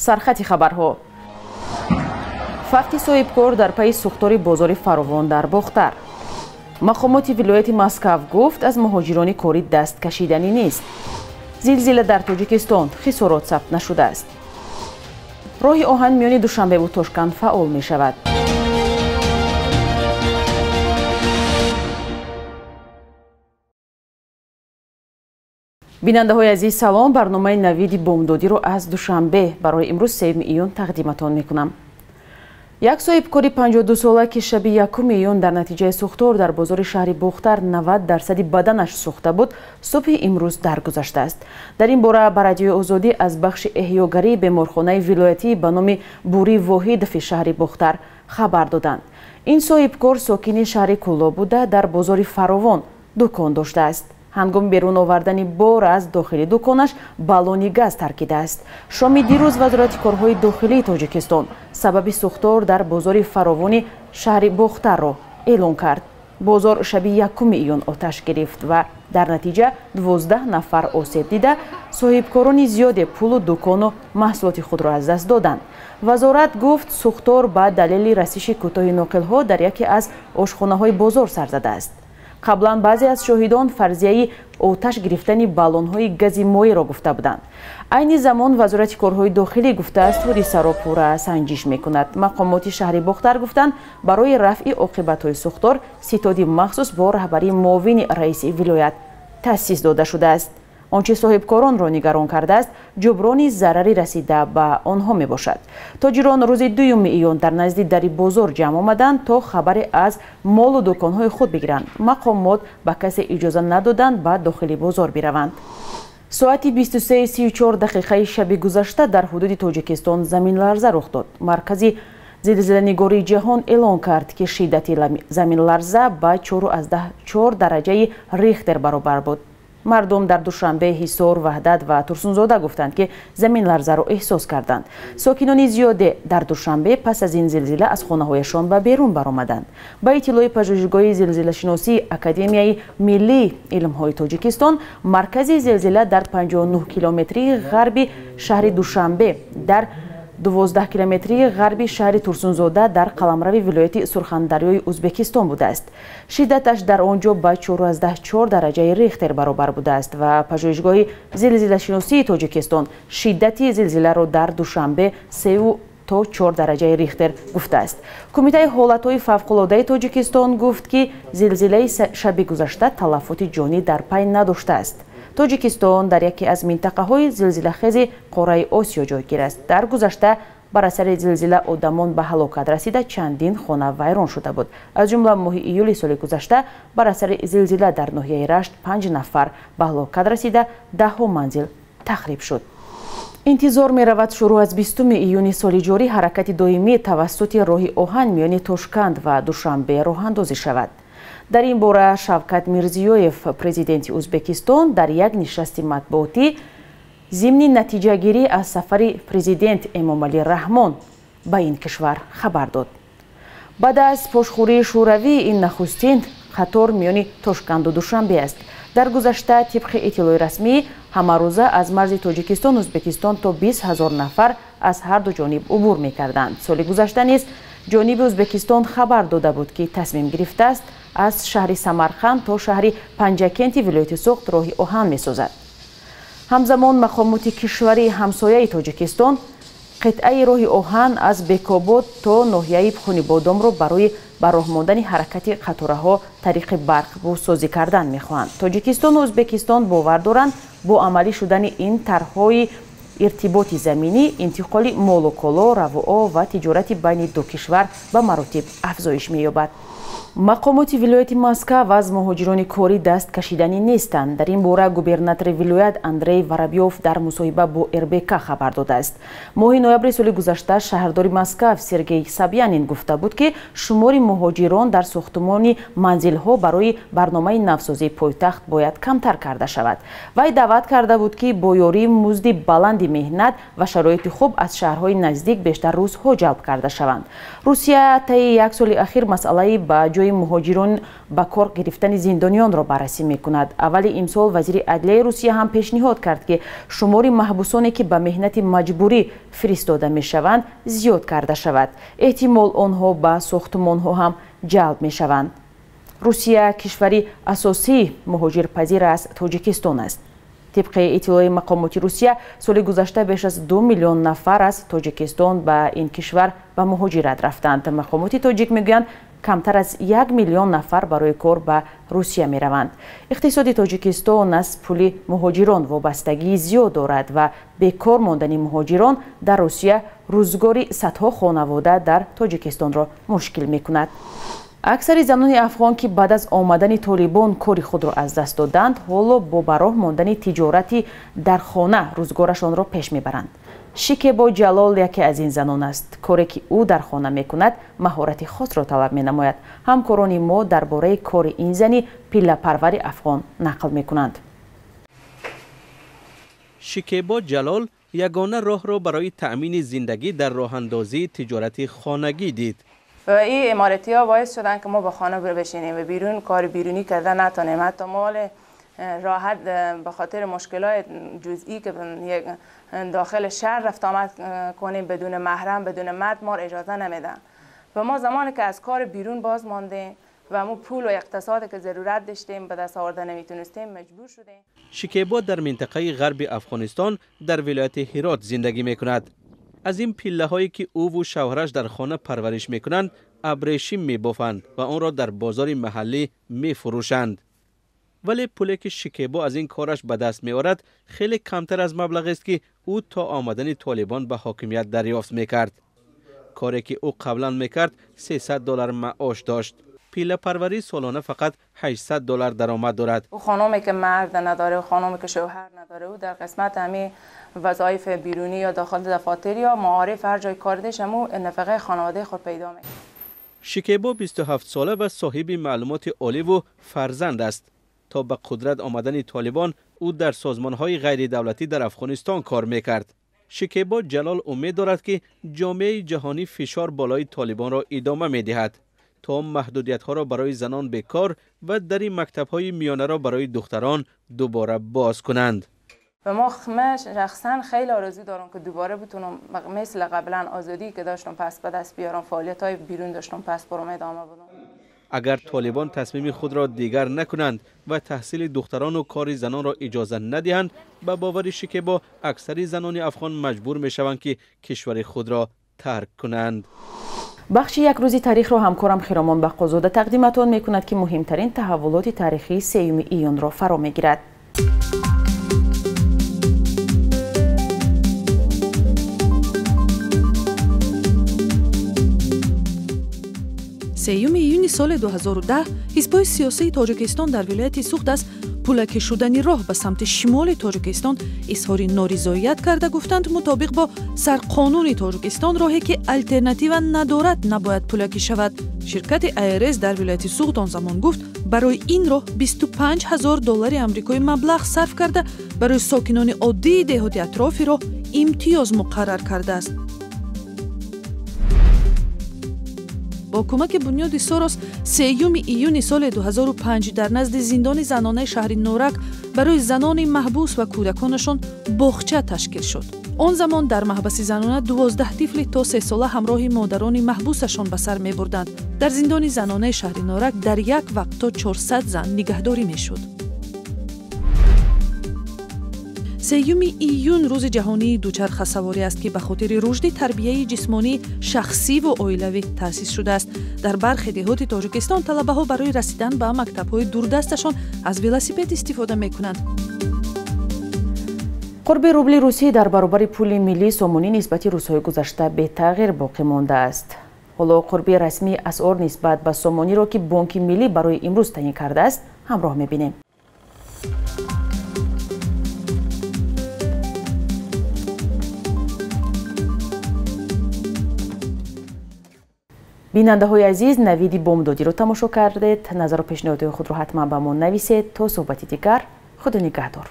سرخط خبرها. فقط صاحبکار در پی سوختار بازار فراوان در باختر. مقامات ولایت مسکو گفت از مهاجران کاری دست کشیدنی نیست. زلزله در تاجیکستان خسارات ثبت نشده است. راه آهن میان دوشنبه و تاشکند فعال می شود. بیننده های عزیز سلام، برنامه نوید بامدادی رو از دوشنبه برای امروز 3 ایون تقدیمتان می کنم. یک صاحبکار 52 ساله که شب 1 ایون در نتیجه سوختار در بازار شهر باختر 90% بدنش سوخته بود، صبح امروز درگذشته است. در این باره به رادیوی آزادی از بخش احیاگری بیمارخانه ولایتی به نام بوری واحد فی شهر باختر خبر دادند. این صاحبکار ساکن شهر کلا بوده، در بازار فراوان دکان داشته است. هنگام بیرون آوردن بار از داخل دکانش بالونی گاز ترکیده است. شام دیروز وزارت کارهای داخلی تاجیکستان سبب سوختار در بازار فراوان شهر باختر را اعلام کرد. بازار شب 1 ایون آتش گرفت و در نتیجه 12 نفر آسیب دیده، صاحبکاران زیاد پول و دکان و محصولات خود را از دست دادند. وزارت گفت سوختار به دلیل رسش کوتاه ناقل‌ها در یکی از آشخانه‌های بازار سر زده است. قبلا بعضی از شاهدان فرضیه آتش گرفتن بالون‌های گاز مایع را گفته بودند. عین زمان وزارت کارهای داخلی گفته است حادثه را پورا سنجش می‌کند. مقامات شهر باختر گفتند برای رفع عاقبت‌های سوختار ستاد مخصوص با رهبری معاون رئیس ولایت تأسیس داده شده است. آنچه صاحبکاران را نگران کرده است جبران ضرری رسیده به آنها می باشد. تاجران روز 2 ایون در نزد در بازار جمع آمدند تا خبر از مال و دکانهای خود بگیرند. مقامات به کسی اجازه ندادند به داخل بازار بروند. ساعت 23:34 شب گذشته در حدود تاجیکستان زمین لرزه رخ داد. مرکزی زلزله‌نگاری جهان اعلام کرد که شدت زمین لرزه به 4.4 درجه ریختر برابر بود. مردم در دوشنبه حصار، وحدت و ترسونزاده گفتند که زمین لرزه را احساس کردند. ساکنان زیاد در دوشنبه پس از این زلزله از خانه‌هایشان به بیرون برآمدند. با اطلاع پژوهشگاه زلزله شناسی اکادمیای ملی علم‌های تاجیکستان، مرکز زلزله در 59 کیلومتری غربی شهر دوشنبه، در 12 کیلومتری غربی شهر ترسونزاده در قلمرو ولایت سرخندریای ازبکستان بوده است. شدتش در آنجا به 4.4 درجه ریختر برابر بوده است و پژوهشگاه زلزله شناسی تاجیکستان شدت زلزله را در دوشنبه 3 تا 4 درجه ریختر گفته است. کمیته حالت‌های فوق‌العاده تاجیکستان گفت که زلزله شب گذشته تلفات جانی در پی نداشته است. تاجیکستان در یکی از منطقه‌های زلزله‌خیز قاره آسیا جایگیر است. در گذشته بر اثر زلزله آدمان به هلاکت رسیده، چندین خانه ویران شده بود. از جمله ماه ایول سال گذشته بر اثر زلزله در ناحیه رشت 5 نفر به هلاکت رسیده، 10 منزل تخریب شد. انتظار می رود شروع از 20 ایون سال جاری حرکت دائمی توسط راه آهن میان تاشکند و دوشنبه راه اندازی شود. در این باره شوکت میرزیویف پرزیدنت ازبکستان در یک نشست مطبوعاتی ضمن نتیجه گیری از سفر پرزیدنت امامعلی رحمان به این کشور خبر داد. بعد از پشتخوری شوروی این نخستین قطار میان تاشکند و دوشنبه است. در گذشته طبق اطلاع رسمی همه روزه از مرز تاجیکستان و ازبکستان تا 20,000 نفر از هر دو جانب عبور می‌کردند. سال گذشته نیز جانب ازبکستان خبر داده بود که تصمیم گرفته است از شهر سمرقند تا شهر پنجکنت ولایت سوخت راه آهن می‌سازد. همزمان مقامات کشوری همسایه تاجیکستان قطعه راه آهن از بیکاباد تا ناحیه خونی بادام را برای راه ماندن حرکت قطارها طریق برق بازسازی کردن می‌خواهند. تاجیکستان و ازبکستان باور دارند با عملی شدن این طرح‌های ارتباط زمینی، انتقال مال و کالا، رواء و تجارت بین دو کشور به مراتب افزایش می‌یابد. مقامات ولایت مسکو از مهاجران کاری دست کشیدنی نیستند. در این باره گوبرناتور ولایت اندری ورابیوف در مصاحبه با اربک خبر داده است. ماه نوامبر سال گذشته شهردار مسکو سرگئی سابیانین گفته بود که شمار مهاجران در ساختمان منزل‌ها برای برنامه نوسازی پایتخت باید کمتر کرده شود. وی دعوت کرده بود که با یاری مزد بلند نیازمندی مهنت و شرایط خوب از شهرهای نزدیک بیشتر روزها جلب کرده شوند. روسیه طی یک سال اخیر مسئله با جای مهاجران به کار گرفتن زندانیان را بررسی میکند. اولی امسال وزیر عدلیه روسیه هم پیشنهاد کرد که شمار محبوسانی که به مهنت مجبوری فرستاده میشوند زیاد کرده شود. احتمال آنها به ساختمانها هم جلب میشوند. روسیه کشوری اساسی مهاجرپذیر از تاجیکستان است. طبق اطلاع مقامات روسیه سال گذشته بیش از 2 میلیون نفر از تاجیکستان به این کشور به مهاجرت رفتند. مقامات تاجیک میگویند کمتر از 1 میلیون نفر برای کار به روسیه می روند. اقتصاد تاجیکستان از پول مهاجران وابستگی زیاد دارد و بیکار ماندن مهاجران در روسیه روزگاری صدها خانواده در تاجیکستان را مشکل می کند. اکثر زنان افغان که بعد از آمدن طالبان کاری خود را از دست دادند، حالا با براه ماندن تجارتی در خانه روزگارشان را پیش میبرند. شکیبا جلال یکی از این زنان است. کاری که او در خانه میکند مهارت خاص را طلب مینماید. همکاران ما درباره کار این زنی پیله پرور افغان نقل میکنند. شکیبا جلال یگانه راه را برای تأمین زندگی در راه اندازی تجارت خانگی دید. و این اماراتی ها باعث شدن که ما به خانه بشینیم و بیرون کار بیرونی کردن نتونیم. حتی مال راحت به خاطر مشکلات جزئی که داخل شهر رفت آمد کنیم بدون محرم بدون مرد ما اجازه نمیدن. و ما زمانی که از کار بیرون باز ماندیم و ما پول و اقتصادی که ضرورت داشتیم به دست آوردن نمیتونستیم مجبور شدیم. شکیبا در منطقه غرب افغانستان در ولایت هرات زندگی میکند. از این پله هایی که او و شوهرش در خانه پرورش میکنند ابریشم میبافند و آن را در بازار محلی میفروشند. ولی پولی که شکیبا از این کارش به دست میآورد خیلی کمتر از مبلغی است که او تا آمدن طالبان به حاکمیت دریافت میکرد. کاری که او قبلا میکرد $300 معاش داشت. پیله پروری سالانه فقط $800 درآمد دارد. او خانومی که مرد نداره و خانومی که شوهر نداره او در قسمت همین وظایف بیرونی یا داخل دفاتر یا معارف هر جای کار داشت همو نفقه خانواده خود پیدا میکنه. شکیبا 27 ساله و صاحب معلومات عالی و فرزند است. تا به قدرت آمدن طالبان او در سازمان‌های غیر دولتی در افغانستان کار میکرد. شکیبا جلال امید دارد که جامعه جهانی فشار بالای طالبان را ادامه میدهد تا محدودیت‌ها را برای زنان بیکار و در این مکتب‌های میانه را برای دختران دوباره باز کنند. و ما شخصا خیلی آرزو دارم که دوباره بتونم مثل قبلا آزادی که داشتم پس به دست بیارم، فعالیت‌های بیرون داشتم پس برام ادامه بدم. اگر طالبان تصمیم خود را دیگر نکنند و تحصیل دختران و کار زنان را اجازه ندهند، به باور شکیبا اکثر زنان افغان مجبور میشوند که کشور خود را ترک کنند. بخش یک روزی تاریخ را همکارم خیرامان بقازاده تقدیمتان میکند که مهمترین تحولات تاریخی 3 ایون را فرا میگیرد. 3 ایونی سال 2010 حزب‌های سیاسی تاجیکستان در ولایت سوختس پولک شدنی راه به سمت شمال تاجیکستان اظهار نارضایت کرده گفتند مطابق با سرقانون تاجیکستان راهی که الटरनेटिव ندارد نباید پولکی شود. شرکت ایرز در ولایت سوخت آن زمان گفت برای این راه $25,000 آمریکایی مبلغ صرف کرده برای ساکنان عادی دهات اطراف را امتیاز مقرر کرده است. با کمک بنیاد سوروس 3 ایون سال 2005 در نزد زندان زنانه شهر نورک برای زنان محبوس و کودکانشان باغچه تشکیل شد. آن زمان در محبس زنانه 12 طفل تا 3 ساله همراه مادران محبوسشان به سر می بردند. در زندان زنانه شهر نورک در یک وقت تا 400 زن نگهداری می شد. 3 ایون روز جهانی دوچرخه سواری است که به خاطر رشد تربیت جسمانی شخصی و عائلوی تأسیس شده است. در برخی دهات تاجیکستان طلبه‌ها برای رسیدن به مکتب‌های دوردستشان از ولاسیپد استفاده می‌کنند. قرب روبل روسی در برابر پول ملی سومونی نسبت روزهای گذشته به تغییر باقی مانده است. حالا قرب رسمی اسعار نسبت به سومونی را که بانک ملی برای امروز تعیین کرده است همراه می‌بینیم. بیننده های عزیز، نوید بامدادی رو تماشا کردید. نظر و پیشنهاد خود رو حتما با ما نویسید. تا صحبتی دیگر، خدا نگهدار.